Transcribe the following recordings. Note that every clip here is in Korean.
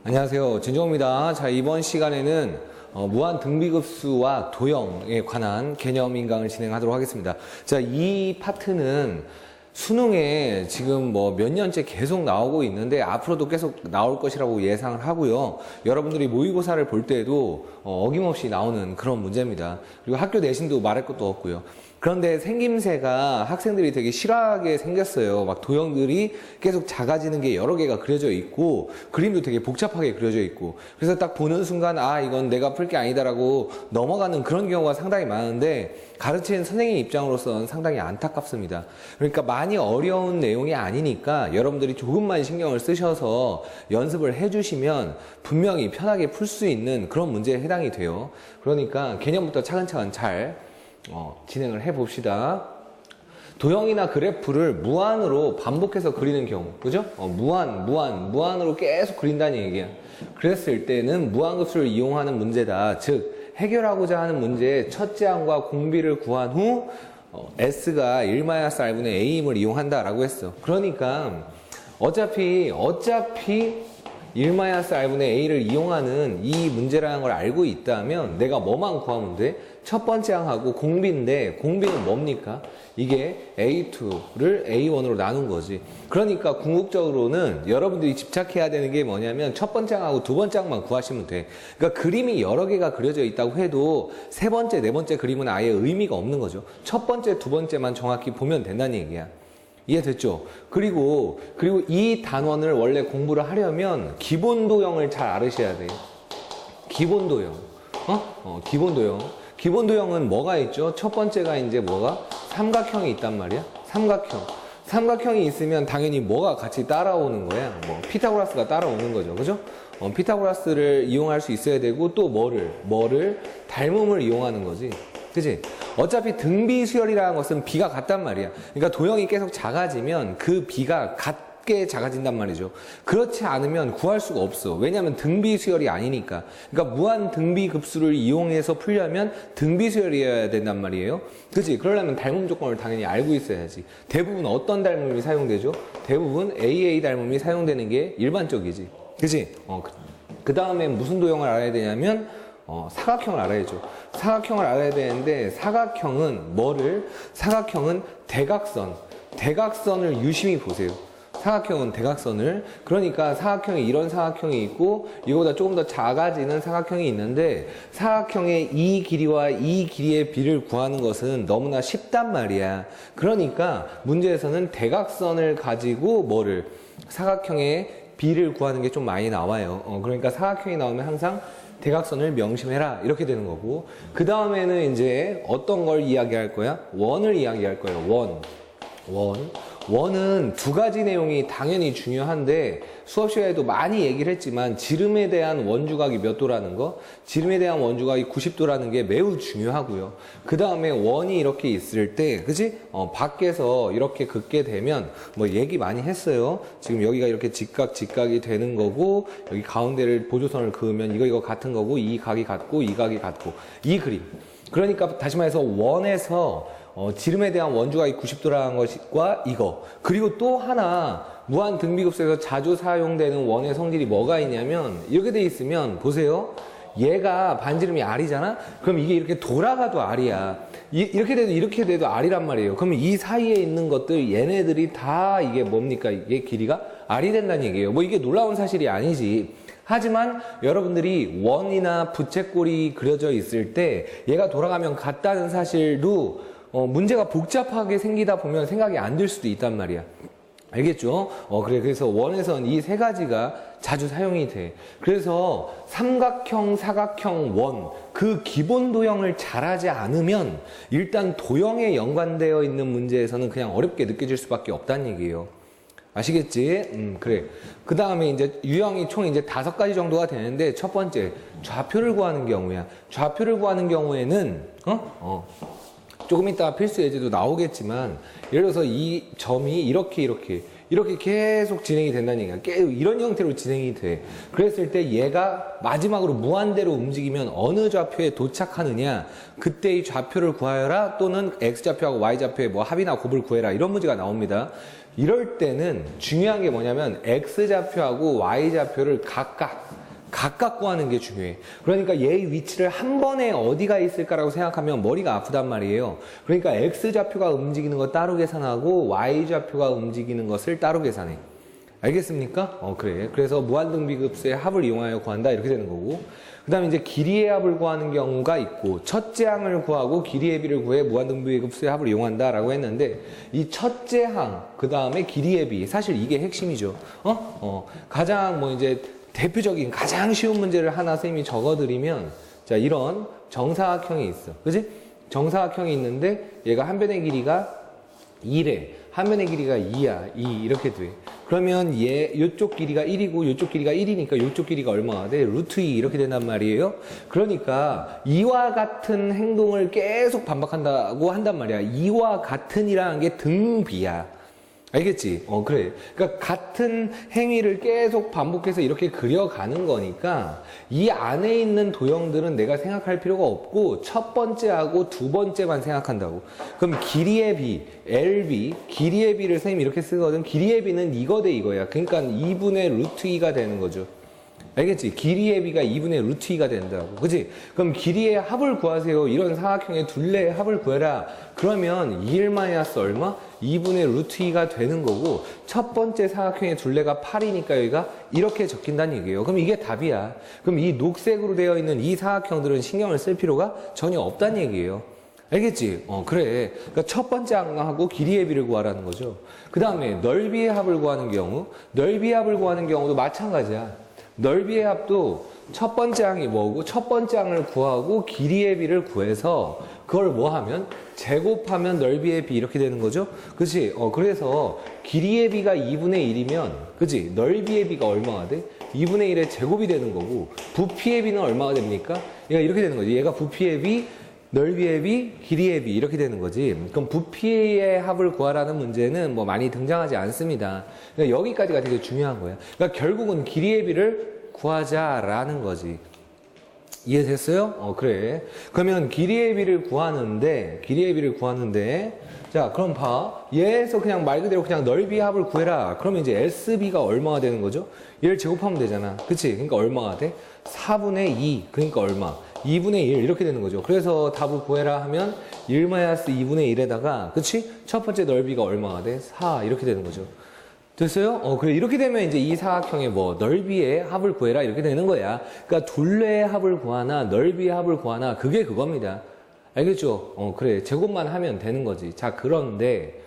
안녕하세요. 진정호입니다. 자, 이번 시간에는 무한 등비급수와 도형에 관한 개념 인강을 진행하도록 하겠습니다. 자, 이 파트는 수능에 지금 뭐 몇 년째 계속 나오고 있는데 앞으로도 계속 나올 것이라고 예상을 하고요. 여러분들이 모의고사를 볼 때에도 어김없이 나오는 그런 문제입니다. 그리고 학교 내신도 말할 것도 없고요. 그런데 생김새가 학생들이 되게 싫어하게 생겼어요. 막 도형들이 계속 작아지는 게 여러 개가 그려져 있고 그림도 되게 복잡하게 그려져 있고 그래서 딱 보는 순간 아 이건 내가 풀 게 아니다라고 넘어가는 그런 경우가 상당히 많은데 가르치는 선생님 입장으로서는 상당히 안타깝습니다. 그러니까 많이 어려운 내용이 아니니까 여러분들이 조금만 신경을 쓰셔서 연습을 해주시면 분명히 편하게 풀 수 있는 그런 문제에 해당이 돼요. 그러니까 개념부터 차근차근 잘 진행을 해봅시다. 도형이나 그래프를 무한으로 반복해서 그리는 경우, 그죠? 무한으로 계속 그린다는 얘기야. 그랬을 때는 무한급수를 이용하는 문제다. 즉, 해결하고자 하는 문제의 첫째 항과 공비를 구한 후 S가 1-R분의 A임을 이용한다라고 했어. 그러니까 어차피 1-R분의 A를 이용하는 이 문제라는 걸 알고 있다면 내가 뭐만 구하면 돼? 첫 번째 항하고 공비인데 공비는 뭡니까? 이게 A2를 A1으로 나눈 거지. 그러니까 궁극적으로는 여러분들이 집착해야 되는 게 뭐냐면 첫 번째 항하고 두 번째 항만 구하시면 돼. 그러니까 그림이 여러 개가 그려져 있다고 해도 세 번째, 네 번째 그림은 아예 의미가 없는 거죠. 첫 번째, 두 번째만 정확히 보면 된다는 얘기야. 이해됐죠? 그리고 이 단원을 원래 공부를 하려면 기본도형을 잘 알으셔야 돼요. 기본도형. 기본도형. 기본도형은 뭐가 있죠? 첫 번째가 이제 뭐가? 삼각형이 있단 말이야. 삼각형이 있으면 당연히 뭐가 같이 따라오는 거야? 뭐 피타고라스가 따라오는 거죠. 그죠? 피타고라스를 이용할 수 있어야 되고 또 뭐를 닮음을 이용하는 거지. 그치? 어차피 등비수열이라는 것은 비가 같단 말이야. 그러니까 도형이 계속 작아지면 그 비가 같게 작아진단 말이죠. 그렇지 않으면 구할 수가 없어. 왜냐하면 등비수열이 아니니까. 그러니까 무한 등비급수를 이용해서 풀려면 등비수열이어야 된단 말이에요. 그치? 그러려면 닮음 조건을 당연히 알고 있어야지. 대부분 어떤 닮음이 사용되죠? 대부분 AA 닮음이 사용되는 게 일반적이지. 그치? 그 다음에 무슨 도형을 알아야 되냐면 사각형을 알아야죠. 사각형을 알아야 되는데 사각형은 뭐를? 사각형은 대각선을 유심히 보세요. 사각형은 대각선을. 그러니까 사각형이 이런 사각형이 있고 이거보다 조금 더 작아지는 사각형이 있는데 사각형의 이 길이와 이 길이의 비를 구하는 것은 너무나 쉽단 말이야. 그러니까 문제에서는 대각선을 가지고 뭐를? 사각형의 비를 구하는 게 좀 많이 나와요. 그러니까 사각형이 나오면 항상 대각선을 명심해라 이렇게 되는 거고 그 다음에는 이제 어떤 걸 이야기할 거야? 원을 이야기할 거예요. 원은 두 가지 내용이 당연히 중요한데 수업 시간에도 많이 얘기를 했지만 지름에 대한 원주각이 몇 도라는 거, 지름에 대한 원주각이 90도라는 게 매우 중요하고요. 그 다음에 원이 이렇게 있을 때, 그치? 밖에서 이렇게 긋게 되면 뭐 얘기 많이 했어요. 지금 여기가 이렇게 직각이 되는 거고 여기 가운데를 보조선을 그으면 이거 같은 거고 이 각이 같고 이 각이 같고 이 그림. 그러니까 다시 말해서 원에서 지름에 대한 원주각이 90도라는 것과 이거. 그리고 또 하나 무한 등비급수에서 자주 사용되는 원의 성질이 뭐가 있냐면 이렇게 돼 있으면 보세요. 얘가 반지름이 R이잖아? 그럼 이게 이렇게 돌아가도 R이야. 이렇게 돼도 R이란 말이에요. 그럼 이 사이에 있는 것들 얘네들이 다 이게 뭡니까? 이게 길이가 R이 된다는 얘기예요. 뭐 이게 놀라운 사실이 아니지. 하지만 여러분들이 원이나 부채꼴이 그려져 있을 때 얘가 돌아가면 같다는 사실도 문제가 복잡하게 생기다 보면 생각이 안 들 수도 있단 말이야. 알겠죠? 그래서 원에서는 이 세 가지가 자주 사용이 돼. 그래서 삼각형, 사각형, 원, 그 기본 도형을 잘하지 않으면 일단 도형에 연관되어 있는 문제에서는 그냥 어렵게 느껴질 수밖에 없다는 얘기예요. 아시겠지? 그래. 그 다음에 이제 유형이 총 이제 5가지 정도가 되는데 첫 번째, 좌표를 구하는 경우야. 좌표를 구하는 경우에는, 조금 이따 필수 예제도 나오겠지만 예를 들어서 이 점이 이렇게 계속 진행이 된다는 얘기야. 이런 형태로 진행이 돼. 그랬을 때 얘가 마지막으로 무한대로 움직이면 어느 좌표에 도착하느냐, 그때의 좌표를 구하여라, 또는 x좌표하고 y좌표의 뭐 합이나 곱을 구해라, 이런 문제가 나옵니다. 이럴 때는 중요한 게 뭐냐면 x좌표하고 y좌표를 각각 구하는 게 중요해. 그러니까 얘의 위치를 한 번에 어디가 있을까라고 생각하면 머리가 아프단 말이에요. 그러니까 x좌표가 움직이는 거 따로 계산하고 y좌표가 움직이는 것을 따로 계산해. 알겠습니까? 그래. 그래서 무한등비급수의 합을 이용하여 구한다 이렇게 되는 거고, 그 다음에 이제 길이의 합을 구하는 경우가 있고, 첫째 항을 구하고 길이의 비를 구해 무한등비급수의 합을 이용한다 라고 했는데, 이 첫째 항, 그 다음에 길이의 비, 사실 이게 핵심이죠. 가장 뭐 이제 대표적인 가장 쉬운 문제를 하나 선생님이 적어드리면, 자, 이런 정사각형이 있어. 그지? 정사각형이 있는데 얘가 한 변의 길이가 2래. 한 변의 길이가 2야. 2 이렇게 돼. 그러면 요쪽 길이가 1이고 요쪽 길이가 1이니까 요쪽 길이가 얼마가 돼? 루트 2 이렇게 된단 말이에요. 그러니까 이와 같은 행동을 계속 반복한다고 한단 말이야. 이와 같은이라는 게 등비야. 알겠지? 그래. 그러니까 같은 행위를 계속 반복해서 이렇게 그려가는 거니까 이 안에 있는 도형들은 내가 생각할 필요가 없고 첫 번째하고 두 번째만 생각한다고. 그럼 길이의 비, LB, 길이의 비를 선생님이 이렇게 쓰거든. 길이의 비는 이거 대 이거야. 그러니까 2분의 루트 2가 되는 거죠. 알겠지? 길이의 비가 2분의 루트 2가 된다고. 그치? 그럼 길이의 합을 구하세요. 이런 사각형의 둘레의 합을 구해라. 그러면 2일 마이너스 얼마? 2분의 루트 2가 되는 거고, 첫 번째 사각형의 둘레가 8이니까 여기가 이렇게 적힌다는 얘기예요. 그럼 이게 답이야. 그럼 이 녹색으로 되어 있는 이 사각형들은 신경을 쓸 필요가 전혀 없다는 얘기예요. 알겠지? 그래. 그러니까 첫 번째 항하고 길이의 비를 구하라는 거죠. 그 다음에 넓이의 합을 구하는 경우, 넓이의 합을 구하는 경우도 마찬가지야. 넓이의 합도 첫 번째 항이 뭐고, 첫 번째 항을 구하고 길이의 비를 구해서 그걸 뭐 하면? 제곱하면 넓이의 비 이렇게 되는 거죠? 그치? 그래서 길이의 비가 2분의 1이면, 그치? 넓이의 비가 얼마가 돼? 2분의 1의 제곱이 되는 거고, 부피의 비는 얼마가 됩니까? 얘가 이렇게 되는 거지. 얘가 부피의 비, 넓이의 비, 길이의 비 이렇게 되는 거지. 그럼 부피의 합을 구하라는 문제는 뭐 많이 등장하지 않습니다. 그러니까 여기까지가 되게 중요한 거야. 그러니까 결국은 길이의 비를 구하자라는 거지. 이해됐어요? 그래. 그러면 길이의 비를 구하는데, 자, 그럼 봐. 얘에서 그냥 말 그대로 그냥 넓이의 합을 구해라. 그러면 이제 SB가 얼마가 되는 거죠? 얘를 제곱하면 되잖아. 그치? 그러니까 얼마가 돼? 4분의 2. 그러니까 얼마? 2분의 1 이렇게 되는 거죠. 그래서 답을 구해라 하면 1-2분의 1에다가, 그치? 첫 번째 넓이가 얼마가 돼? 4 이렇게 되는 거죠. 됐어요? 그래. 이렇게 되면 이제 이 사각형의 뭐 넓이의 합을 구해라 이렇게 되는 거야. 그러니까 둘레의 합을 구하나 넓이의 합을 구하나 그게 그겁니다. 알겠죠? 그래. 제곱만 하면 되는 거지. 자, 그런데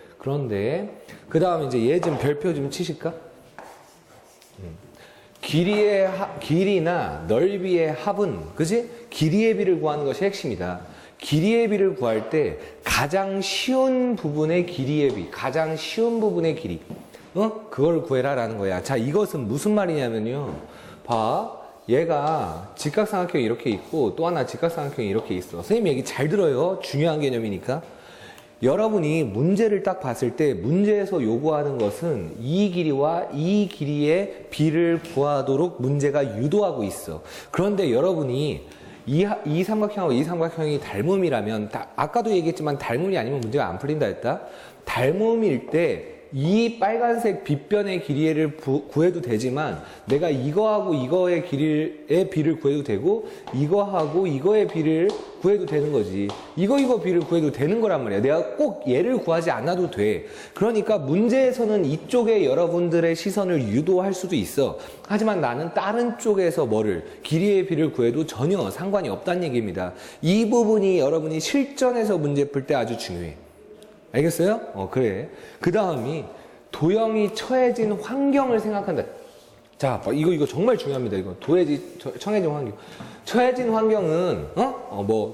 그 다음에 이제 얘 좀 별표 좀 치실까? 길이나 넓이의 합은, 그지? 길이의 비를 구하는 것이 핵심이다. 길이의 비를 구할 때 가장 쉬운 부분의 길이의 비, 가장 쉬운 부분의 길이, 그걸 구해라라는 거야. 자, 이것은 무슨 말이냐면요. 봐. 얘가 직각삼각형이 이렇게 있고 또 하나 직각삼각형이 이렇게 있어. 선생님 얘기 잘 들어요. 중요한 개념이니까. 여러분이 문제를 딱 봤을 때 문제에서 요구하는 것은 이 길이와 이 길이의 비를 구하도록 문제가 유도하고 있어. 그런데 여러분이 이 삼각형하고 이 삼각형이 닮음이라면, 아까도 얘기했지만 닮음이 아니면 문제가 안 풀린다 했다. 닮음일 때 이 빨간색 빗변의 길이를 구해도 되지만 내가 이거하고 이거의 길이의 비를 구해도 되고 이거하고 이거의 비를 구해도 되는 거지. 이거 비를 구해도 되는 거란 말이야. 내가 꼭 얘를 구하지 않아도 돼. 그러니까 문제에서는 이쪽에 여러분들의 시선을 유도할 수도 있어. 하지만 나는 다른 쪽에서 길이의 비를 구해도 전혀 상관이 없다는 얘기입니다. 이 부분이 여러분이 실전에서 문제 풀 때 아주 중요해. 알겠어요? 그래. 그 다음이 도형이 처해진 환경을 생각한다. 자, 이거 정말 중요합니다. 이거 처해진 환경. 처해진 환경은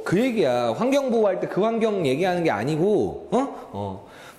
그 얘기야. 환경 보호할 때 그 환경 얘기하는 게 아니고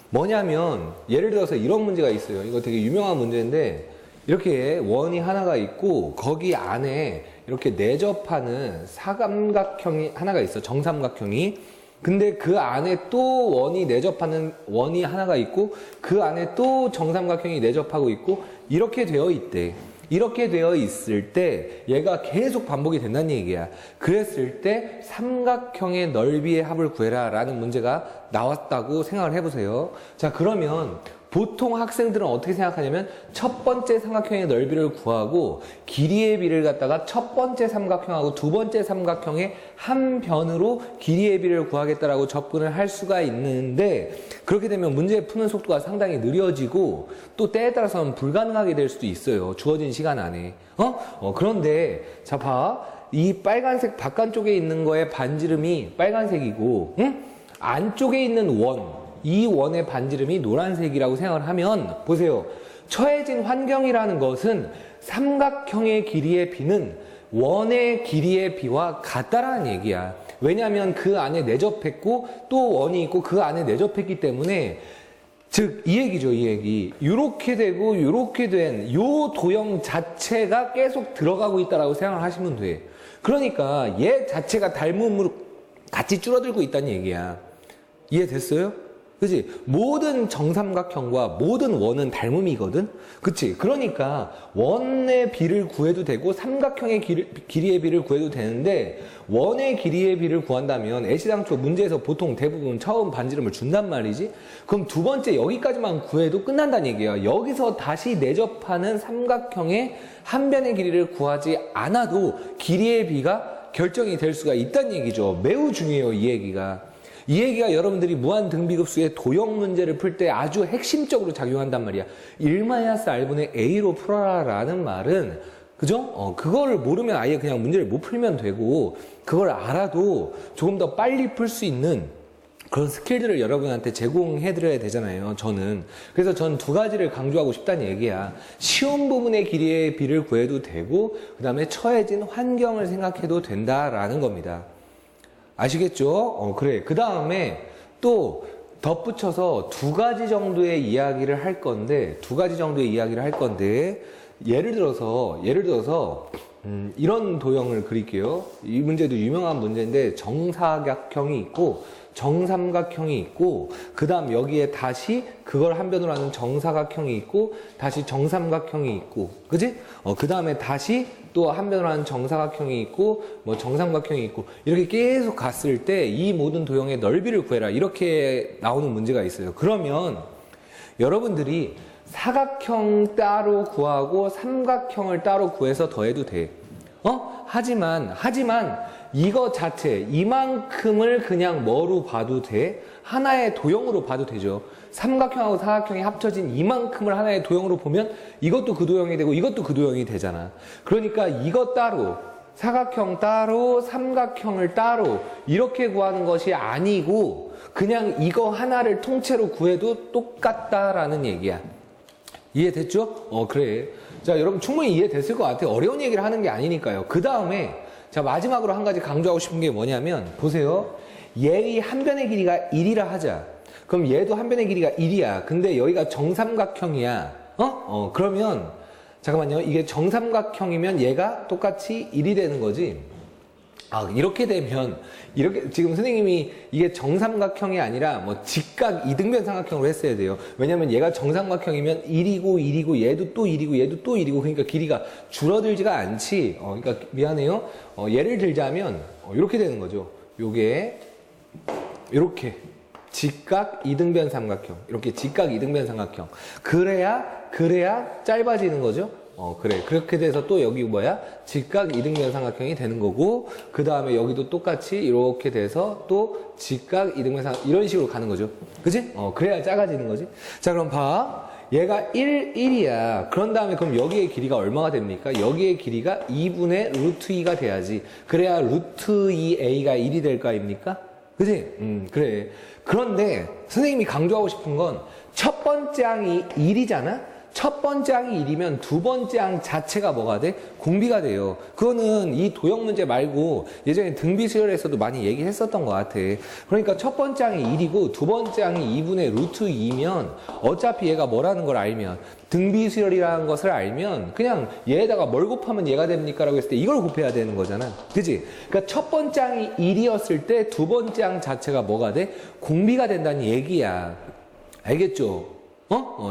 뭐냐면 예를 들어서 이런 문제가 있어요. 이거 되게 유명한 문제인데 이렇게 원이 하나가 있고 거기 안에 이렇게 내접하는 사각형이 하나가 있어. 정삼각형이. 근데 그 안에 또 원이 내접하는 원이 하나가 있고 그 안에 또 정삼각형이 내접하고 있고 이렇게 되어 있대. 이렇게 되어 있을 때 얘가 계속 반복이 된다는 얘기야. 그랬을 때 삼각형의 넓이의 합을 구해라 라는 문제가 나왔다고 생각을 해보세요. 자, 그러면 보통 학생들은 어떻게 생각하냐면 첫 번째 삼각형의 넓이를 구하고 길이의 비를 갖다가 첫 번째 삼각형하고 두 번째 삼각형의 한 변으로 길이의 비를 구하겠다라고 접근을 할 수가 있는데, 그렇게 되면 문제 푸는 속도가 상당히 느려지고 또 때에 따라서는 불가능하게 될 수도 있어요. 주어진 시간 안에. 그런데 자 봐. 이 빨간색 바깥쪽에 있는 거의 반지름이 빨간색이고, 응? 안쪽에 있는 이 원의 반지름이 노란색이라고 생각을 하면, 보세요. 처해진 환경이라는 것은 삼각형의 길이의 비는 원의 길이의 비와 같다라는 얘기야. 왜냐하면 그 안에 내접했고 또 원이 있고 그 안에 내접했기 때문에, 즉 이 얘기죠, 이 얘기. 이렇게 되고 이렇게 된 요 도형 자체가 계속 들어가고 있다라고 생각을 하시면 돼. 그러니까 얘 자체가 닮음으로 같이 줄어들고 있다는 얘기야. 이해됐어요? 그치? 모든 정삼각형과 모든 원은 닮음이거든? 그치? 그러니까 원의 비를 구해도 되고 삼각형의 길이의 비를 구해도 되는데, 원의 길이의 비를 구한다면 애시당초 문제에서 보통 대부분 처음 반지름을 준단 말이지? 그럼 두 번째 여기까지만 구해도 끝난다는 얘기야. 여기서 다시 내접하는 삼각형의 한 변의 길이를 구하지 않아도 길이의 비가 결정이 될 수가 있다는 얘기죠. 매우 중요해요, 이 얘기가. 이 얘기가 여러분들이 무한등비급수의 도형 문제를 풀 때 아주 핵심적으로 작용한단 말이야. 1-R분의 A로 풀어라 라는 말은, 그죠? 그거를 모르면 아예 그냥 문제를 못 풀면 되고, 그걸 알아도 조금 더 빨리 풀 수 있는 그런 스킬들을 여러분한테 제공해드려야 되잖아요, 저는. 그래서 전 두 가지를 강조하고 싶다는 얘기야. 쉬운 부분의 길이의 비를 구해도 되고, 그 다음에 처해진 환경을 생각해도 된다라는 겁니다. 아시겠죠? 그래. 그 다음에 또 덧붙여서 두 가지 정도의 이야기를 할 건데, 예를 들어서 이런 도형을 그릴게요. 이 문제도 유명한 문제인데, 정사각형이 있고 정삼각형이 있고, 그 다음 여기에 다시 그걸 한 변으로 하는 정사각형이 있고, 다시 정삼각형이 있고, 그지? 그 다음에 다시 또 한 변으로 하는 정사각형이 있고, 뭐 정삼각형이 있고, 이렇게 계속 갔을 때 이 모든 도형의 넓이를 구해라, 이렇게 나오는 문제가 있어요. 그러면 여러분들이 사각형 따로 구하고 삼각형을 따로 구해서 더해도 돼. 하지만 이거 자체, 이만큼을 그냥 뭐로 봐도 돼? 하나의 도형으로 봐도 되죠. 삼각형하고 사각형이 합쳐진 이만큼을 하나의 도형으로 보면 이것도 그 도형이 되고 이것도 그 도형이 되잖아. 그러니까 이거 따로, 사각형 따로, 삼각형을 따로 이렇게 구하는 것이 아니고 그냥 이거 하나를 통째로 구해도 똑같다라는 얘기야. 이해됐죠? 그래. 자, 여러분 충분히 이해됐을 것 같아요. 어려운 얘기를 하는 게 아니니까요. 그 다음에 자, 마지막으로 한 가지 강조하고 싶은 게 뭐냐면, 보세요. 얘의 한 변의 길이가 1이라 하자. 그럼 얘도 한 변의 길이가 1이야. 근데 여기가 정삼각형이야. 그러면 잠깐만요. 이게 정삼각형이면 얘가 똑같이 1이 되는 거지. 이렇게 되면, 이렇게, 지금 선생님이 이게 정삼각형이 아니라 뭐 직각 이등변 삼각형으로 했어야 돼요. 왜냐면 얘가 정삼각형이면 1이고 얘도 또 1이고 얘도 또 1이고, 그러니까 길이가 줄어들지가 않지. 그러니까 미안해요. 예를 들자면, 이렇게 되는 거죠. 요게, 이렇게. 직각 이등변 삼각형. 이렇게 직각 이등변 삼각형. 그래야 짧아지는 거죠. 그래. 그렇게 돼서 또 여기 뭐야? 직각 이등변 삼각형이 되는 거고, 그 다음에 여기도 똑같이 이렇게 돼서 또 직각 이등변 삼각형, 이런 식으로 가는 거죠. 그지? 그래야 작아지는 거지. 자, 그럼 봐. 얘가 1이야. 그런 다음에 그럼 여기의 길이가 얼마가 됩니까? 여기의 길이가 2분의 루트 2가 돼야지. 그래야 루트 2a가 1이 될 거 아닙니까? 그지? 그래. 그런데 선생님이 강조하고 싶은 건 첫 번째 항이 1이잖아? 첫 번째 항이 1이면 두 번째 항 자체가 뭐가 돼? 공비가 돼요. 그거는 이 도형 문제 말고 예전에 등비수열에서도 많이 얘기했었던 것 같아. 그러니까 첫 번째 항이 1이고 두 번째 항이 2분의 루트 2면 어차피 얘가 뭐라는 걸 알면, 등비수열이라는 것을 알면 그냥 얘에다가 뭘 곱하면 얘가 됩니까? 라고 했을 때 이걸 곱해야 되는 거잖아. 그치? 그러니까 첫 번째 항이 1이었을 때 두 번째 항 자체가 뭐가 돼? 공비가 된다는 얘기야. 알겠죠?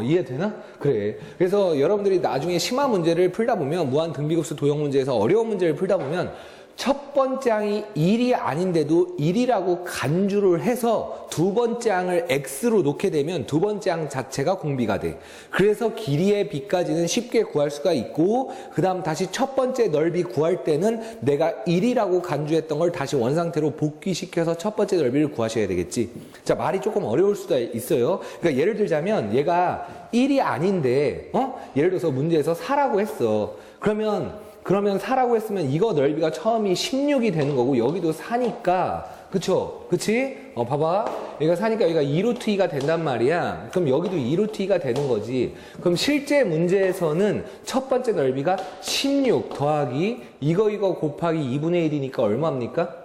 이해되나? 그래. 그래서 여러분들이 나중에 심화 문제를 풀다 보면, 무한 등비급수 도형 문제에서 어려운 문제를 풀다 보면 첫 번째 항이 1이 아닌데도 1이라고 간주를 해서 두 번째 항을 x로 놓게 되면 두 번째 항 자체가 공비가 돼. 그래서 길이의 b까지는 쉽게 구할 수가 있고, 그 다음 다시 첫 번째 넓이 구할 때는 내가 1이라고 간주했던 걸 다시 원상태로 복귀시켜서 첫 번째 넓이를 구하셔야 되겠지. 자, 말이 조금 어려울 수도 있어요. 그러니까 예를 들자면 얘가 1이 아닌데 예를 들어서 문제에서 4라고 했어. 그러면 4라고 했으면 이거 넓이가 처음이 16이 되는 거고, 여기도 4니까, 그쵸? 그치? 봐봐. 여기가 4니까 여기가 2루트 2가 된단 말이야. 그럼 여기도 2루트 2가 되는 거지. 그럼 실제 문제에서는 첫 번째 넓이가 16 더하기 이거 곱하기 2분의 1이니까 얼마입니까?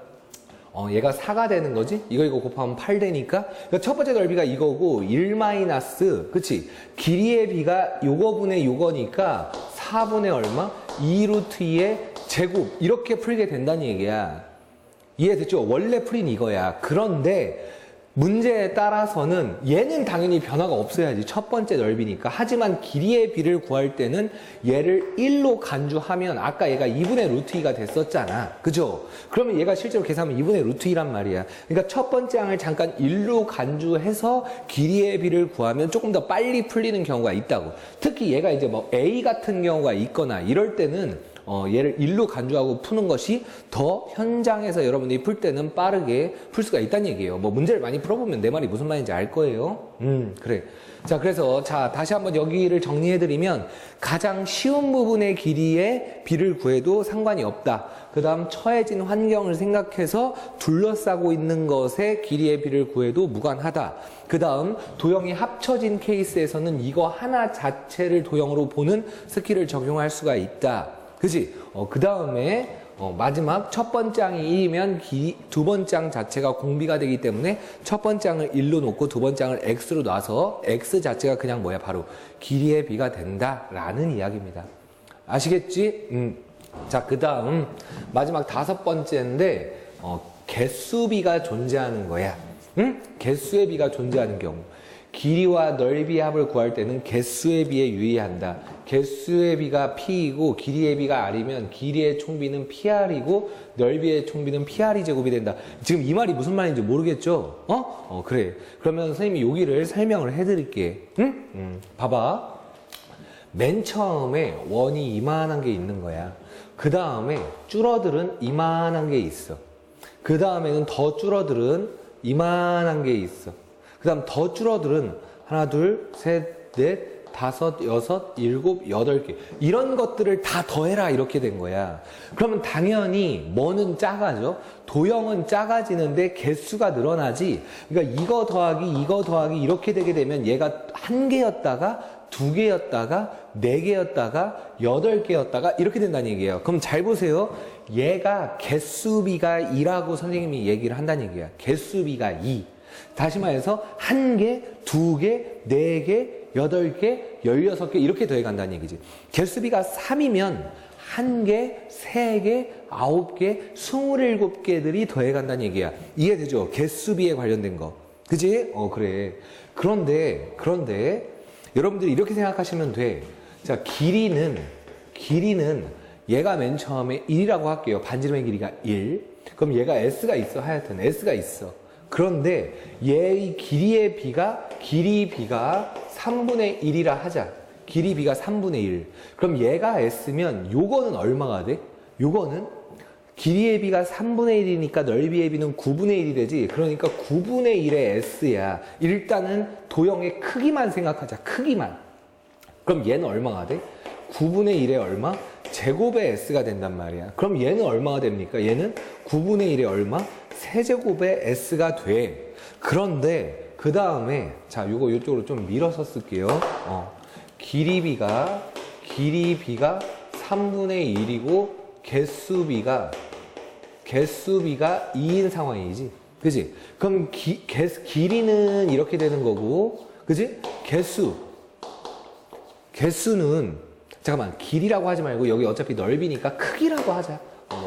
얘가 4가 되는 거지? 이거 곱하면 8 되니까. 그러니까 첫 번째 넓이가 이거고, 1 마이너스, 그치? 길이의 b가 요거분의 요거니까 4분의 얼마? 2루트 2의 제곱. 이렇게 풀게 된다는 얘기야. 이해됐죠? 원래 풀인 이거야. 그런데 문제에 따라서는 얘는 당연히 변화가 없어야지. 첫 번째 넓이니까. 하지만 길이의 b를 구할 때는 얘를 1로 간주하면 아까 얘가 2분의 루트 2가 됐었잖아. 그죠? 그러면 얘가 실제로 계산하면 2분의 루트 2란 말이야. 그러니까 첫 번째 항을 잠깐 1로 간주해서 길이의 b를 구하면 조금 더 빨리 풀리는 경우가 있다고. 특히 얘가 이제 뭐 a 같은 경우가 있거나 이럴 때는 얘를 1로 간주하고 푸는 것이 더 현장에서 여러분들이 풀 때는 빠르게 풀 수가 있다는 얘기예요. 뭐 문제를 많이 풀어보면 내 말이 무슨 말인지 알 거예요. 그래. 자, 그래서 다시 한번 여기를 정리해드리면 가장 쉬운 부분의 길이의 b를 구해도 상관이 없다. 그 다음 처해진 환경을 생각해서 둘러싸고 있는 것의 길이의 b를 구해도 무관하다. 그 다음 도형이 합쳐진 케이스에서는 이거 하나 자체를 도형으로 보는 스킬을 적용할 수가 있다. 그치? 그 다음에 마지막 첫 번째 항이 1이면 두 번째 항 자체가 공비가 되기 때문에 첫 번째 항을 1로 놓고 두 번째 항을 x로 놔서 x 자체가 그냥 뭐야? 바로 길이의 b가 된다라는 이야기입니다. 아시겠지? 자, 그 다음 마지막 다섯 번째인데 개수 b가 존재하는 거야. 응? 개수의 b가 존재하는 경우. 길이와 넓이의 합을 구할 때는 개수의 비에 유의한다. 개수의 비가 p이고 길이의 비가 r이면 길이의 총비는 pr이고 넓이의 총비는 pr이 제곱이 된다. 지금 이 말이 무슨 말인지 모르겠죠? 그래. 그러면 선생님이 여기를 설명을 해드릴게. 응? 봐봐. 맨 처음에 원이 이만한 게 있는 거야. 그 다음에 줄어들은 이만한 게 있어. 그 다음에는 더 줄어들은 이만한 게 있어. 그 다음 더 줄어들은 하나, 둘, 셋, 넷, 다섯, 여섯, 일곱, 여덟 개. 이런 것들을 다 더해라 이렇게 된 거야. 그러면 당연히 뭐는 작아져? 도형은 작아지는데 개수가 늘어나지. 그러니까 이거 더하기 이렇게 되게 되면 얘가 한 개였다가 두 개였다가 네 개였다가 여덟 개였다가 이렇게 된다는 얘기예요. 그럼 잘 보세요. 얘가 개수비가 2라고 선생님이 얘기를 한다는 얘기야. 개수비가 2. 다시 말해서 한 개, 두 개, 네 개, 여덟 개, 16개 이렇게 더해간다는 얘기지. 개수비가 3이면 한 개, 세 개, 9개, 27개들이 더해간다는 얘기야. 이해되죠? 개수비에 관련된 거. 그지? 그래. 그런데 여러분들이 이렇게 생각하시면 돼. 자, 길이는 얘가 맨 처음에 1이라고 할게요. 반지름의 길이가 1. 그럼 얘가 S가 있어. 하여튼 S가 있어. 그런데 얘의 길이의 b가 3분의 1이라 하자. 길이 b가 3분의 1. 그럼 얘가 S면 요거는 얼마가 돼? 요거는 길이의 b가 3분의 1이니까 넓이의 b는 9분의 1이 되지. 그러니까 9분의 1의 S야. 일단은 도형의 크기만 생각하자. 크기만. 그럼 얘는 얼마가 돼? 9분의 1의 얼마? 제곱의 S가 된단 말이야. 그럼 얘는 얼마가 됩니까? 얘는 9분의 1의 얼마? 세제곱의 S가 돼. 그런데 그 다음에 자, 요거 이쪽으로 좀 밀어서 쓸게요. 길이 b가 3분의 1이고 개수비가 2인 상황이지. 그지? 그럼 길이는 이렇게 되는 거고, 그지? 개수는 잠깐만, 길이라고 하지 말고 여기 어차피 넓이니까 크기라고 하자.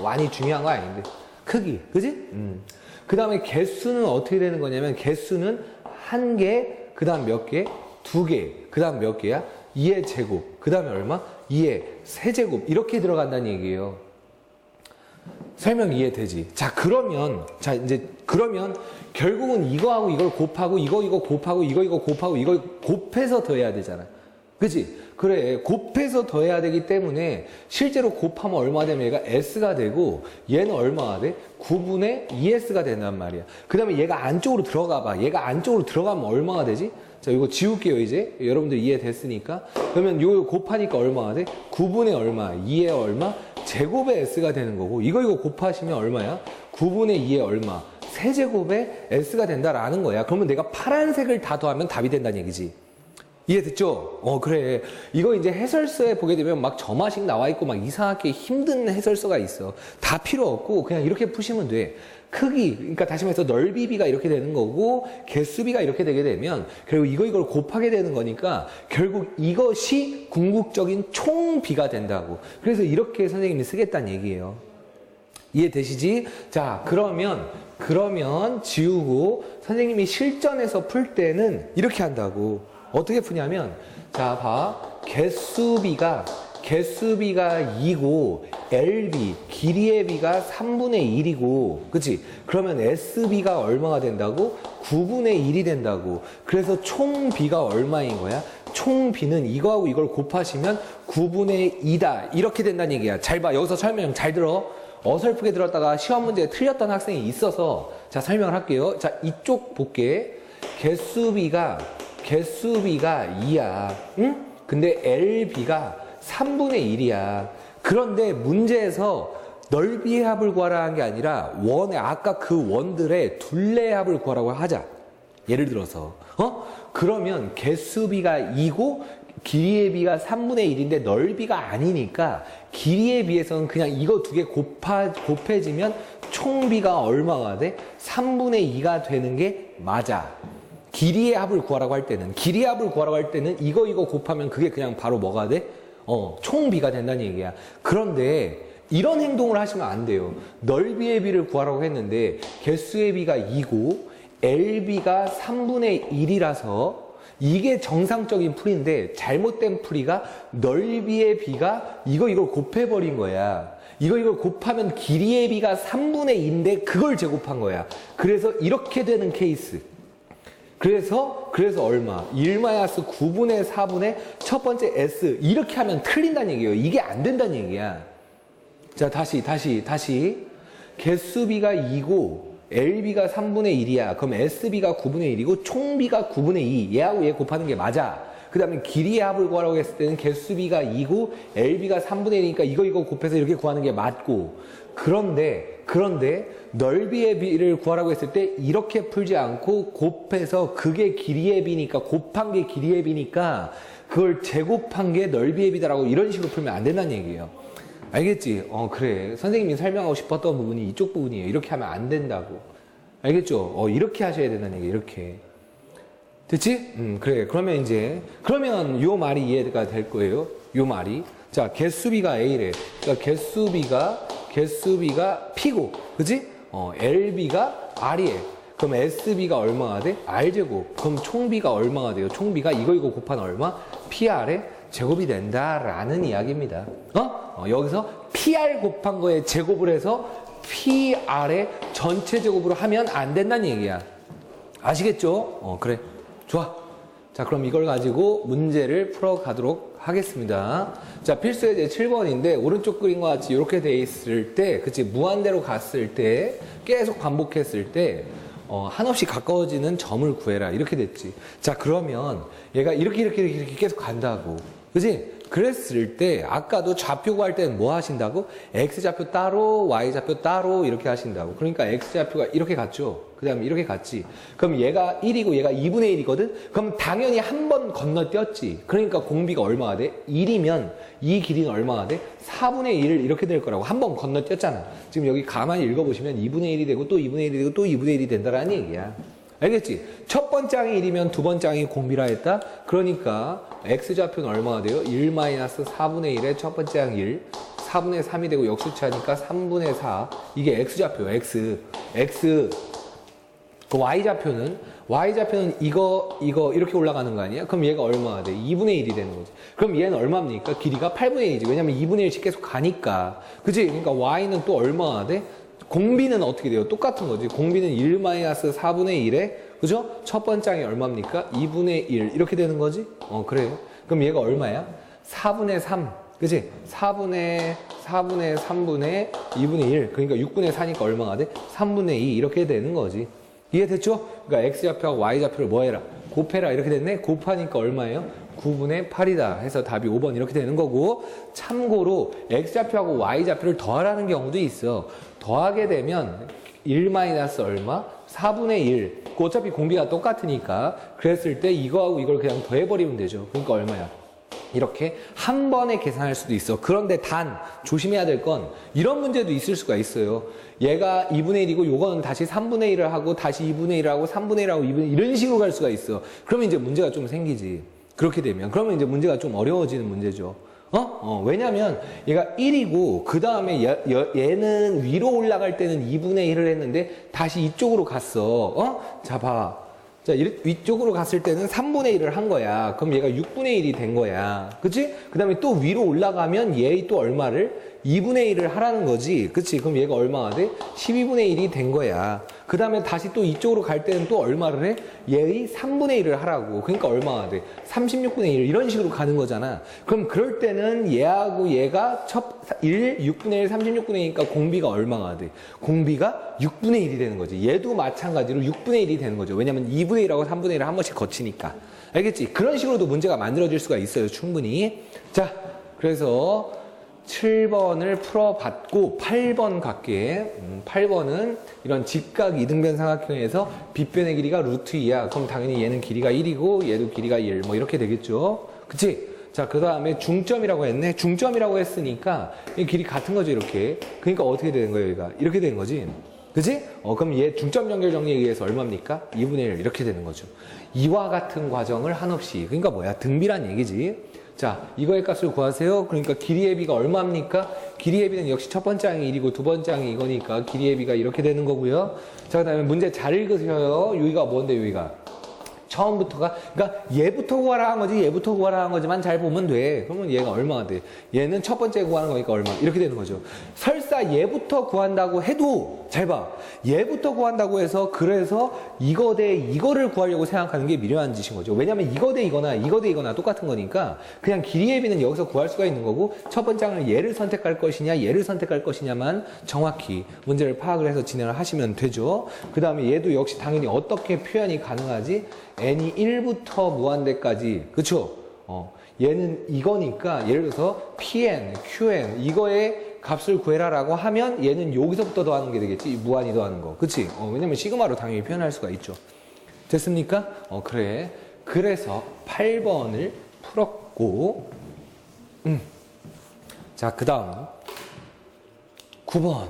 많이 중요한 거 아닌데. 크기, 그지? 그 다음에 개수는 어떻게 되는 거냐면, 개수는 한 개, 그 다음 몇 개? 두 개, 그 다음 몇 개야? 2의 제곱, 그 다음에 얼마? 2의 세제곱, 이렇게 들어간다는 얘기예요. 설명 이해되지? 자, 그러면 결국은 이거하고 이걸 곱하고 이거 곱하고 이거 곱하고 이걸 곱해서 더해야 되잖아. 그치? 그래, 곱해서 더해야 되기 때문에 실제로 곱하면 얼마 되면 얘가 S가 되고 얘는 얼마가 돼? 9분의 2S가 된단 말이야. 그 다음에 얘가 안쪽으로 들어가 봐. 얘가 안쪽으로 들어가면 얼마가 되지? 자, 이거 지울게요, 이제. 여러분들 이해됐으니까. 그러면 이거 곱하니까 얼마가 돼? 9분의 얼마? 2의 얼마? 제곱의 S가 되는 거고, 이거 곱하시면 얼마야? 9분의 2의 얼마? 세제곱의 S가 된다라는 거야. 그러면 내가 파란색을 다 더하면 답이 된다는 얘기지. 이해됐죠? 그래. 이거 이제 해설서에 보게 되면 막 점화식 나와 있고 막 이상하게 힘든 해설서가 있어. 다 필요 없고 그냥 이렇게 푸시면 돼. 크기, 그러니까 다시 말해서 넓이비가 이렇게 되는 거고 개수비가 이렇게 되게 되면 결국 이걸 곱하게 되는 거니까 결국 이것이 궁극적인 총비가 된다고. 그래서 이렇게 선생님이 쓰겠다는 얘기예요. 이해되시지? 자, 그러면 지우고 선생님이 실전에서 풀 때는 이렇게 한다고. 어떻게 푸냐면, 자, 봐. 개수비가 2고, LB, 길이의 B가 3분의 1이고, 그치? 그러면 SB가 얼마가 된다고? 9분의 1이 된다고. 그래서 총 B가 얼마인 거야? 총 B는 이거하고 이걸 곱하시면 9분의 2다. 이렇게 된다는 얘기야. 잘 봐. 여기서 설명 잘 들어. 어설프게 들었다가 시험 문제에 틀렸던 학생이 있어서, 자, 설명을 할게요. 자, 이쪽 볼게. 개수비가 2야. 응? 근데 LB가 3분의 1이야. 그런데 문제에서 넓이의 합을 구하라 한 게 아니라 아까 그 원들의 둘레의 합을 구하라고 하자. 예를 들어서. 그러면 개수비가 2고 길이의 비가 3분의 1인데 넓이가 아니니까 길이에 비해서는 그냥 이거 두 개 곱해지면 총비가 얼마가 돼? 3분의 2가 되는 게 맞아. 길이의 합을 구하라고 할 때는 이거 곱하면 그게 그냥 바로 뭐가 돼? 총비가 된다는 얘기야. 그런데 이런 행동을 하시면 안 돼요. 넓이의 비를 구하라고 했는데 개수의 비가 2고 LB가 3분의 1이라서 이게 정상적인 풀이인데 잘못된 풀이가 넓이의 비가 이걸 곱해버린 거야. 이걸 곱하면 길이의 비가 3분의 2인데 그걸 제곱한 거야. 그래서 이렇게 되는 케이스. 그래서 얼마? 1-9분의 4분의 첫 번째 S. 이렇게 하면 틀린다는 얘기예요. 이게 안 된다는 얘기야. 자, 다시. 개수비가 2고 LB가 3분의 1이야. 그럼 SB가 9분의 1이고 총비가 9분의 2. 얘하고 얘 곱하는 게 맞아. 그 다음에 길이의 합을 구하라고 했을 때는 개수비가 2고 LB가 3분의 1이니까 이거 곱해서 이렇게 구하는 게 맞고. 그런데 넓이의 비를 구하라고 했을 때 이렇게 풀지 않고 곱해서 그게 길이의 비니까 곱한 게 길이의 비니까 그걸 제곱한 게 넓이의 비다라고 이런 식으로 풀면 안 된다는 얘기예요. 알겠지? 그래. 선생님이 설명하고 싶었던 부분이 이쪽 부분이에요. 이렇게 하면 안 된다고. 알겠죠? 이렇게 하셔야 된다는 얘기예요. 이렇게. 됐지? 그래. 그러면 요 말이 이해가 될 거예요. 요 말이. 자, 개수비가 A래. 그러니까 개수비가 P고, 그치? LB가 R이에. 그럼 SB가 얼마가 돼? R제곱. 그럼 총비가 얼마가 돼요? 총비가 이거 곱한 얼마? PR의 제곱이 된다라는 이야기입니다. 여기서 PR 곱한 거에 제곱을 해서 PR의 전체 제곱으로 하면 안 된다는 얘기야. 아시겠죠? 그래. 좋아. 자, 그럼 이걸 가지고 문제를 풀어가도록 하겠습니다. 자, 필수예제 7번인데 오른쪽 그림과 같이 이렇게 돼 있을 때, 그치, 무한대로 갔을 때, 계속 반복했을 때 한없이 가까워지는 점을 구해라 이렇게 됐지. 자, 그러면 얘가 이렇게 계속 간다고, 그치? 그랬을 때 아까도 좌표 구할 때는 뭐 하신다고? X좌표 따로 Y좌표 따로 이렇게 하신다고. 그러니까 X좌표가 이렇게 갔죠. 그 다음에 이렇게 갔지. 그럼 얘가 1이고 얘가 2분의 1이거든? 그럼 당연히 한 번 건너뛰었지. 그러니까 공비가 얼마가 돼? 1이면 이 길이는 얼마가 돼? 4분의 1을 이렇게 될 거라고. 한 번 건너뛰었잖아. 지금 여기 가만히 읽어보시면 2분의 1이 되고 또 2분의 1이 되고 또 2분의 1이 된다라는 얘기야. 알겠지? 첫 번째 항이 1이면 두 번째 항이 공비라 했다? 그러니까 X좌표는 얼마가 돼요? 1-4분의 1의 첫 번째 항 1, 4분의 3이 되고 역수치하니까 3분의 4. 이게 X좌표예요. X. 그 y좌표는 이거 이렇게 올라가는 거 아니야? 그럼 얘가 얼마가 돼? 2분의 1이 되는 거지. 그럼 얘는 얼마입니까? 길이가 8분의 1이지. 왜냐면 2분의 1씩 계속 가니까. 그치? 그러니까 y는 또 얼마가 돼? 공비는 어떻게 돼요? 똑같은 거지. 공비는 1-4분의 1에, 그죠? 첫 번째 항이 얼마입니까? 2분의 1. 이렇게 되는 거지? 그래요. 그럼 얘가 얼마야? 4분의 3. 그치? 4분의 3분의 2분의 1. 그러니까 6분의 4니까 얼마가 돼? 3분의 2. 이렇게 되는 거지. 이해됐죠? 그러니까 x좌표하고 y좌표를 뭐 해라? 곱해라. 이렇게 됐네? 곱하니까 얼마예요? 9분의 8이다 해서 답이 5번 이렇게 되는 거고, 참고로 x좌표하고 y좌표를 더하라는 경우도 있어. 더하게 되면 1 마이너스 얼마? 4분의 1. 어차피 공비가 똑같으니까 그랬을 때 이거하고 이걸 그냥 더해버리면 되죠. 그러니까 얼마야? 이렇게 한 번에 계산할 수도 있어. 그런데 단 조심해야 될 건 이런 문제도 있을 수가 있어요. 얘가 2분의 1이고 요거는 다시 3분의 1을 하고 다시 2분의 1을 하고 3분의 1을 하고 2분의 1 이런 식으로 갈 수가 있어. 그러면 이제 문제가 좀 생기지. 그렇게 되면. 그러면 이제 문제가 좀 어려워지는 문제죠. 왜냐면 얘가 1이고 그 다음에 얘는 위로 올라갈 때는 2분의 1을 했는데 다시 이쪽으로 갔어. 자, 봐. 자, 위쪽으로 갔을 때는 3분의 1을 한 거야. 그럼 얘가 6분의 1이 된 거야. 그치? 그 다음에 또 위로 올라가면 얘 또 얼마를? 2분의 1을 하라는 거지. 그치? 그럼 얘가 얼마가 돼? 12분의 1이 된 거야. 그 다음에 다시 또 이쪽으로 갈 때는 또 얼마를 해? 얘의 3분의 1을 하라고. 그러니까 얼마가 돼? 36분의 1. 이런 식으로 가는 거잖아. 그럼 그럴 때는 얘하고 얘가 6분의 1, 36분의 1이니까 공비가 얼마가 돼? 공비가 6분의 1이 되는 거지. 얘도 마찬가지로 6분의 1이 되는 거죠. 왜냐면 2분의 1하고 3분의 1을 한 번씩 거치니까. 알겠지? 그런 식으로도 문제가 만들어질 수가 있어요. 충분히. 자, 그래서 7번을 풀어봤고 8번 갈게. 8번은 이런 직각 이등변 삼각형에서 빗변의 길이가 루트 2야. 그럼 당연히 얘는 길이가 1이고 얘도 길이가 1. 뭐 이렇게 되겠죠. 그치? 자, 그 다음에 중점이라고 했네. 중점이라고 했으니까 이 길이 같은 거죠. 이렇게. 그러니까 어떻게 되는 거예요? 여기가 이렇게 되는 거지. 그치? 그럼 얘 중점 연결 정리에 의해서 얼마입니까? 2분의 1 이렇게 되는 거죠. 이와 같은 과정을 한없이. 그러니까 뭐야? 등비란 얘기지. 자, 이거의 값을 구하세요. 그러니까 길이의 비가 얼마입니까? 길이의 비는 역시 첫 번째 항이 1이고 두 번째 항이 이거니까 길이의 비가 이렇게 되는 거고요. 자, 그 다음에 문제 잘 읽으셔요. 여기가 뭔데, 여기가? 처음부터가, 그러니까 얘부터 구하라 한 거지, 얘부터 구하라 한 거지만 잘 보면 돼. 그러면 얘가 얼마가 돼? 얘는 첫 번째 구하는 거니까 얼마? 이렇게 되는 거죠. 설사 얘부터 구한다고 해도, 잘 봐. 얘부터 구한다고 해서, 그래서 이거 대 이거를 구하려고 생각하는 게 미련한 짓인 거죠. 왜냐면 이거 대 이거나 똑같은 거니까 그냥 길이의 비는 여기서 구할 수가 있는 거고, 첫 번째 항을 얘를 선택할 것이냐, 얘를 선택할 것이냐만 정확히 문제를 파악을 해서 진행을 하시면 되죠. 그 다음에 얘도 역시 당연히 어떻게 표현이 가능하지? n이 1부터 무한대까지, 그쵸? 얘는 이거니까 예를 들어서 pn, qn 이거의 값을 구해라라고 하면 얘는 여기서부터 더하는 게 되겠지. 무한히 더하는 거, 그치? 왜냐면 시그마로 당연히 표현할 수가 있죠. 됐습니까? 그래. 그래서 8번을 풀었고, 자, 그 다음 9번.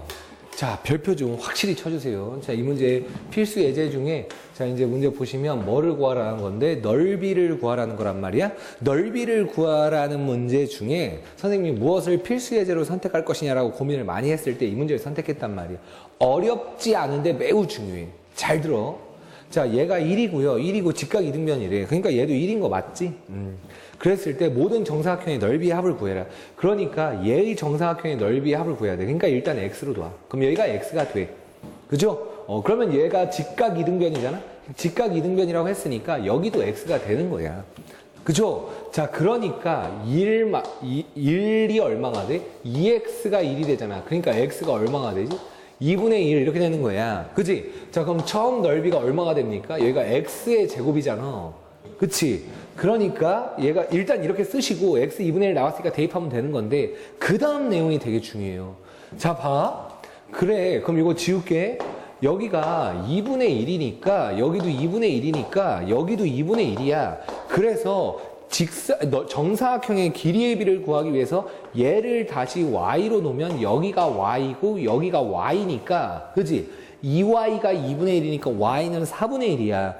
자, 별표 좀 확실히 쳐주세요. 자, 이 문제 필수 예제 중에, 자, 이제 문제 보시면 뭐를 구하라는 건데, 넓이를 구하라는 거란 말이야. 넓이를 구하라는 문제 중에 선생님이 무엇을 필수 예제로 선택할 것이냐라고 고민을 많이 했을 때 이 문제를 선택했단 말이야. 어렵지 않은데 매우 중요해. 잘 들어. 자, 얘가 1이고요. 1이고 직각 이등변이래. 그러니까 얘도 1인 거 맞지? 그랬을 때 모든 정사각형의 넓이의 합을 구해라. 그러니까 얘의 정사각형의 넓이의 합을 구해야 돼. 그러니까 일단 x로 둬. 그럼 여기가 x가 돼. 그죠? 그러면 얘가 직각 이등변이잖아? 직각 이등변이라고 했으니까 여기도 x가 되는 거야. 그죠? 자, 그러니까 1이 얼마가 돼? 2x가 1이 되잖아. 그러니까 x가 얼마가 되지? 2분의 1 이렇게 되는 거야. 그치? 자, 그럼 처음 넓이가 얼마가 됩니까? 여기가 x의 제곱이잖아. 그치? 그러니까 얘가 일단 이렇게 쓰시고 x 2분의 1 나왔으니까 대입하면 되는 건데 그 다음 내용이 되게 중요해요. 자, 봐. 그래, 그럼 이거 지울게. 여기가 2분의 1이니까 여기도 2분의 1이니까 여기도 2분의 1이야. 그래서 정사각형의 길이의 비를 구하기 위해서 얘를 다시 y로 놓으면 여기가 y고 여기가 y니까, 그지? 2y가 2분의 1이니까 y는 4분의 1이야.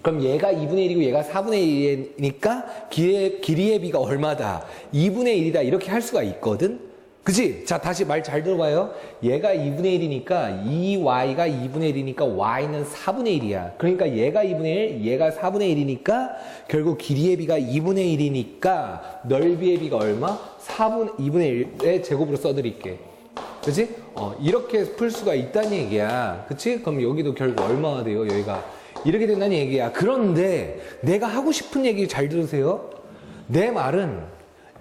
그럼 얘가 2분의 1이고 얘가 4분의 1이니까 길이의 비가 얼마다? 2분의 1이다. 이렇게 할 수가 있거든? 그치? 자, 다시 말 잘 들어봐요. 얘가 2분의 1이니까 이 y가 2분의 1이니까 y는 4분의 1이야. 그러니까 얘가 2분의 1, 얘가 4분의 1이니까 결국 길이의 b가 2분의 1이니까 넓이의 b가 얼마? 2분의 1의 제곱으로 써드릴게. 그치? 이렇게 풀 수가 있다는 얘기야. 그치? 그럼 여기도 결국 얼마가 돼요? 여기가 이렇게 된다는 얘기야. 그런데 내가 하고 싶은 얘기 잘 들으세요. 내 말은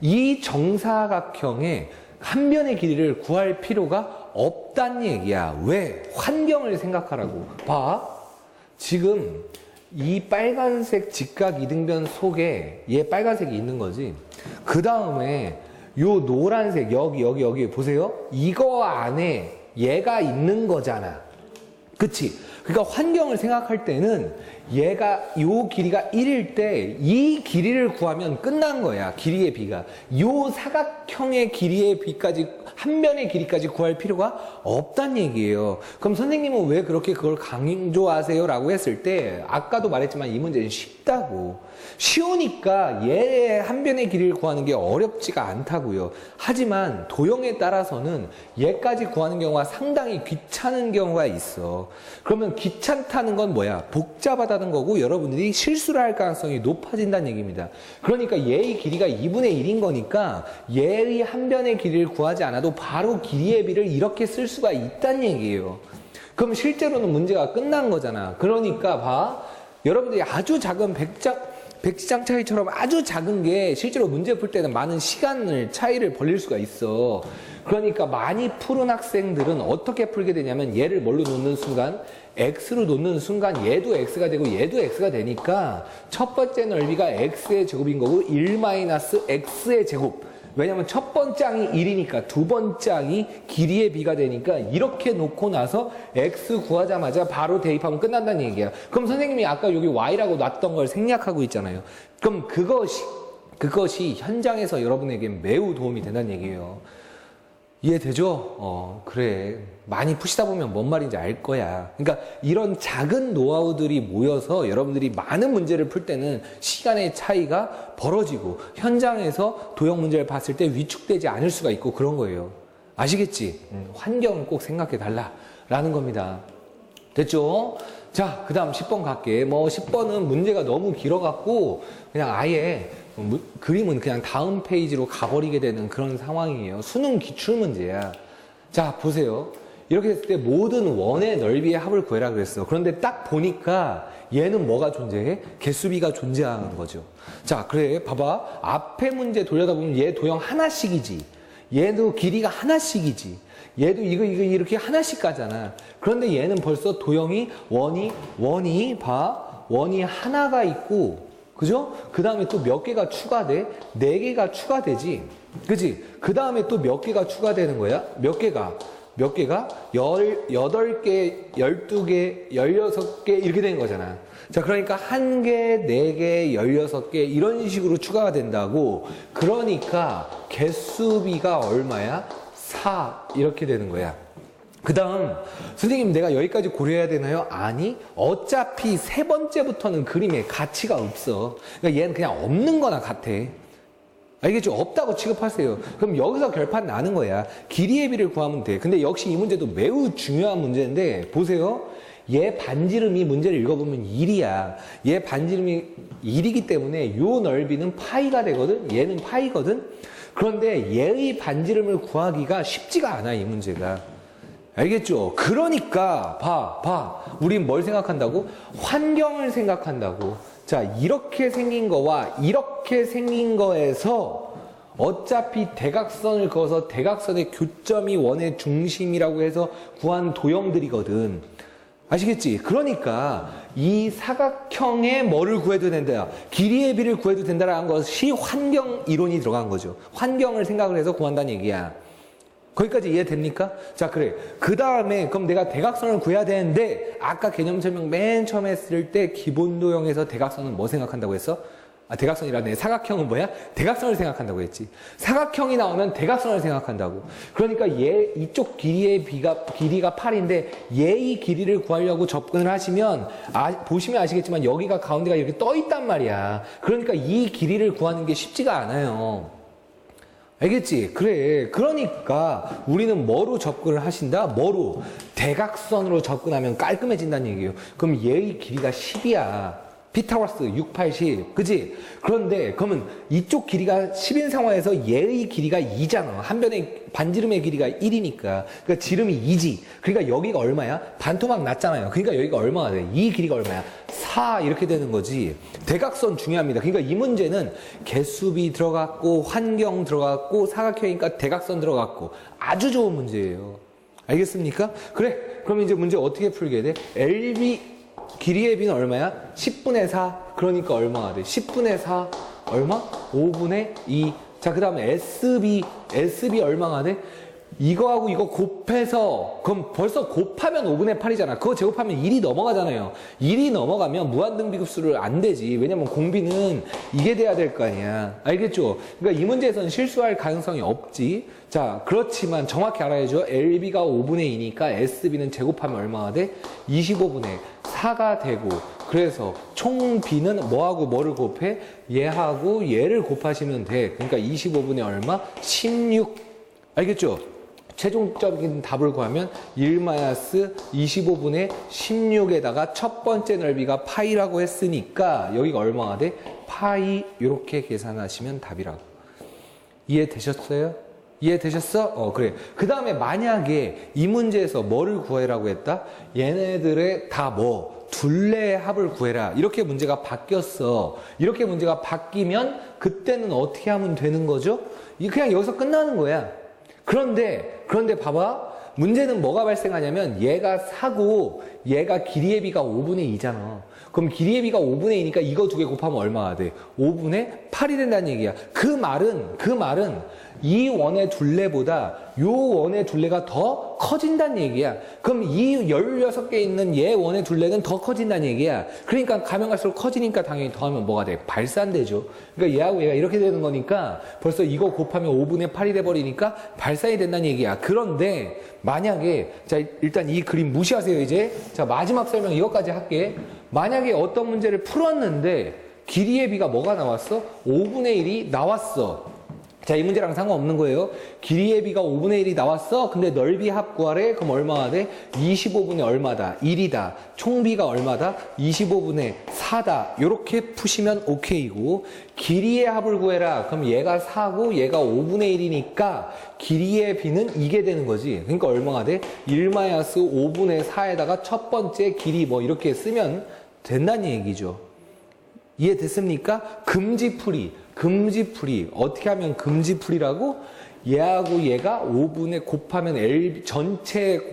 이 정사각형의 한 변의 길이를 구할 필요가 없다는 얘기야. 왜? 환경을 생각하라고. 봐. 지금 이 빨간색 직각 이등변 속에 얘 빨간색이 있는 거지. 그 다음에 요 노란색 여기 보세요. 이거 안에 얘가 있는 거잖아. 그치? 그러니까 환경을 생각할 때는 얘가 요 길이가 1일 때 이 길이를 구하면 끝난 거야. 길이의 비가. 요 사각형의 길이의 비까지 한 변의 길이까지 구할 필요가 없다는 얘기예요. 그럼 선생님은 왜 그렇게 그걸 강조하세요? 라고 했을 때 아까도 말했지만 이 문제는 쉽다고. 쉬우니까 얘의 한 변의 길이를 구하는 게 어렵지가 않다고요. 하지만 도형에 따라서는 얘까지 구하는 경우가 상당히 귀찮은 경우가 있어. 그러면 귀찮다는 건 뭐야? 복잡하다는 거고 여러분들이 실수를 할 가능성이 높아진다는 얘기입니다. 그러니까 얘의 길이가 2분의 1인 거니까 얘의 한 변의 길이를 구하지 않아도 바로 길이의 비를 이렇게 쓸 수가 있다는 얘기예요. 그럼 실제로는 문제가 끝난 거잖아. 그러니까 봐. 여러분들이 아주 작은 백지장 차이처럼 아주 작은 게 실제로 문제 풀 때는 많은 시간을 차이를 벌릴 수가 있어. 그러니까 많이 푸른 학생들은 어떻게 풀게 되냐면 얘를 뭘로 놓는 순간 x로 놓는 순간 얘도 x가 되고 얘도 x가 되니까 첫 번째 넓이가 x의 제곱인 거고 1-x의 제곱. 왜냐면 첫 번째 항이 1이니까 두 번째 항이 길이의 b가 되니까 이렇게 놓고 나서 x 구하자마자 바로 대입하면 끝난다는 얘기야. 그럼 선생님이 아까 여기 y라고 놨던 걸 생략하고 있잖아요. 그럼 그것이 현장에서 여러분에게 매우 도움이 된다는 얘기예요. 이해되죠? 그래. 많이 푸시다 보면 뭔 말인지 알 거야. 그러니까 이런 작은 노하우들이 모여서 여러분들이 많은 문제를 풀 때는 시간의 차이가 벌어지고 현장에서 도형 문제를 봤을 때 위축되지 않을 수가 있고 그런 거예요. 아시겠지? 환경을 꼭 생각해 달라라는 겁니다. 됐죠? 자, 그 다음 10번 갈게. 10번은 문제가 너무 길어갖고 그냥 아예 그림은 그냥 다음 페이지로 가버리게 되는 그런 상황이에요. 수능 기출 문제야. 자, 보세요. 이렇게 됐을 때 모든 원의 넓이의 합을 구해라 그랬어. 그런데 딱 보니까 얘는 뭐가 존재해? 개수비가 존재하는 거죠. 자, 그래. 봐봐. 앞에 문제 돌려다보면 얘 도형 하나씩이지. 얘도 길이가 하나씩이지. 얘도 이거 이렇게 하나씩 가잖아. 그런데 얘는 벌써 도형이 원이 하나가 있고, 그죠? 그 다음에 또 몇 개가 추가돼? 4개가 추가되지. 그지? 그 다음에 또 몇 개가 추가되는 거야? 몇 개가? 18개, 12개, 16개 이렇게 되는 거잖아. 자, 그러니까 1개, 4개, 16개 이런 식으로 추가가 된다고. 그러니까 개수비가 얼마야? 4 이렇게 되는 거야. 그 다음 선생님 내가 여기까지 고려해야 되나요? 아니, 어차피 세 번째부터는 그림에 가치가 없어. 그러니까 얘는 그냥 없는 거나 같아. 알겠죠? 없다고 취급하세요. 그럼 여기서 결판 나는 거야. 길이의 비를 구하면 돼. 근데 역시 이 문제도 매우 중요한 문제인데 보세요. 얘 반지름이 문제를 읽어보면 1이야. 얘 반지름이 1이기 때문에 요 넓이는 파이가 되거든. 얘는 파이거든. 그런데 얘의 반지름을 구하기가 쉽지가 않아, 이 문제가. 알겠죠? 그러니까 봐. 우린 뭘 생각한다고? 환경을 생각한다고. 자, 이렇게 생긴 거와 이렇게 생긴 거에서 어차피 대각선을 그어서 대각선의 교점이 원의 중심이라고 해서 구한 도형들이거든. 아시겠지? 그러니까 이 사각형의 뭐를 구해도 된다. 길이의 비를 구해도 된다라는 것이 환경 이론이 들어간 거죠. 환경을 생각을 해서 구한다는 얘기야. 거기까지 이해됩니까? 자, 그래. 그 다음에 그럼 내가 대각선을 구해야 되는데 아까 개념 설명 맨 처음 했을 때 기본 도형에서 대각선은 뭐 생각한다고 했어? 대각선이라네. 사각형은 뭐야? 대각선을 생각한다고 했지. 사각형이 나오면 대각선을 생각한다고. 그러니까 얘 이쪽 길이가 8인데 얘의 길이를 구하려고 접근을 하시면 보시면 아시겠지만 여기가 가운데가 이렇게 떠 있단 말이야. 그러니까 이 길이를 구하는 게 쉽지가 않아요. 알겠지? 그래. 그러니까 우리는 뭐로 접근을 하신다? 뭐로? 대각선으로 접근하면 깔끔해진다는 얘기예요. 그럼 얘의 길이가 10이야. 피타고라스 6, 8, 10. 그지? 그런데 그러면 이쪽 길이가 10인 상황에서 얘의 길이가 2잖아. 한 변의 반지름의 길이가 1이니까. 그러니까 지름이 2지. 그러니까 여기가 얼마야? 반토막 났잖아요. 그러니까 여기가 얼마가 돼? 이 길이가 얼마야? 4 이렇게 되는 거지. 대각선 중요합니다. 그러니까 이 문제는 개수비 들어갔고 환경 들어갔고 사각형이니까 대각선 들어갔고 아주 좋은 문제예요. 알겠습니까? 그래. 그럼 이제 문제 어떻게 풀게 돼? LB 길이의 b는 얼마야? 10분의 4. 그러니까 얼마가 돼? 10분의 4 얼마? 5분의 2. 자, 그 다음에 SB 얼마가 돼? 이거하고 이거 곱해서 그럼 벌써 곱하면 5분의 8이잖아. 그거 제곱하면 1이 넘어가잖아요. 1이 넘어가면 무한등비급수를 안 되지. 왜냐면 공비는 이게 돼야 될 거 아니야. 알겠죠? 그러니까 이 문제에서는 실수할 가능성이 없지. 자, 그렇지만 정확히 알아야죠. LB가 5분의 2니까 SB는 제곱하면 얼마가 돼? 25분의 4가 되고, 그래서 총 B는 뭐하고 뭐를 곱해? 얘하고 얘를 곱하시면 돼. 그러니까 25분의 얼마? 16. 알겠죠? 최종적인 답을 구하면 1-25분의 16에다가 첫 번째 넓이가 파이라고 했으니까 여기가 얼마가 돼? 파이 이렇게 계산하시면 답이라고. 이해되셨어요? 이해되셨어? 그래. 그 다음에 만약에 이 문제에서 뭐를 구해라고 했다? 얘네들의 다 뭐? 둘레의 합을 구해라. 이렇게 문제가 바뀌었어. 이렇게 문제가 바뀌면 그때는 어떻게 하면 되는 거죠? 그냥 여기서 끝나는 거야. 그런데 봐봐. 문제는 뭐가 발생하냐면 얘가 4고 얘가 길이의 b가 5분의 2잖아. 그럼 길이의 b가 5분의 2니까 이거 두 개 곱하면 얼마가 돼? 5분의 8이 된다는 얘기야. 그 말은 이 원의 둘레보다 요 원의 둘레가 더 커진다는 얘기야. 그럼 이 16개 있는 얘 원의 둘레는 더 커진다는 얘기야. 그러니까 가면 갈수록 커지니까 당연히 더하면 뭐가 돼? 발산되죠. 그러니까 얘하고 얘가 이렇게 되는 거니까 벌써 이거 곱하면 5분의 8이 돼버리니까 발산이 된다는 얘기야. 그런데 만약에, 자, 일단 이 그림 무시하세요, 이제. 자, 마지막 설명 이것까지 할게. 만약에 어떤 문제를 풀었는데 길이의 b가 뭐가 나왔어? 5분의 1이 나왔어. 자, 이 문제랑 상관없는 거예요. 길이의 b가 5분의 1이 나왔어. 근데 넓이 합 구하래. 그럼 얼마가 돼? 25분의 얼마다? 1이다. 총 b가 얼마다? 25분의 4다. 요렇게 푸시면 오케이고, 길이의 합을 구해라. 그럼 얘가 4고 얘가 5분의 1이니까 길이의 b는 이게 되는 거지. 그러니까 얼마가 돼? 1-5분의 4에다가 첫 번째 길이 뭐 이렇게 쓰면 된다는 얘기죠. 이해됐습니까? 금지풀이. 어떻게 하면 금지풀이라고? 얘하고 얘가 5분의 곱하면 L 전체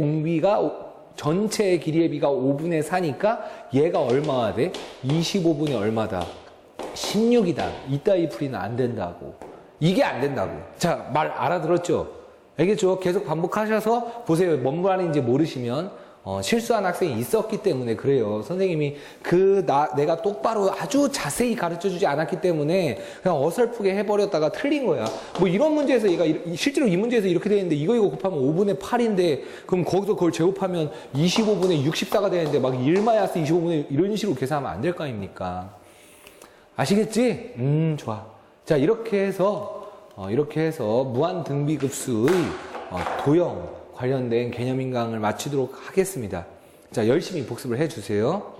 전체 길이의 b가 5분의 4니까 얘가 얼마가 돼? 25분의 얼마다? 16이다. 이따위 풀이는 안 된다고. 이게 안 된다고. 자, 말 알아들었죠? 알겠죠? 계속 반복하셔서 보세요. 뭔 말인지 모르시면 실수한 학생이 있었기 때문에 그래요. 선생님이 내가 똑바로 아주 자세히 가르쳐 주지 않았기 때문에 그냥 어설프게 해버렸다가 틀린 거야. 뭐 이런 문제에서 실제로 이 문제에서 이렇게 되는데 이거 곱하면 5분의 8인데 그럼 거기서 그걸 제곱하면 25분의 64가 되는데 막 1-25분의 이런 식으로 계산하면 안 될 거 아닙니까? 아시겠지? 좋아. 자, 이렇게 해서 무한등비급수의 도형 관련된 개념 인강을 마치도록 하겠습니다. 자, 열심히 복습을 해주세요.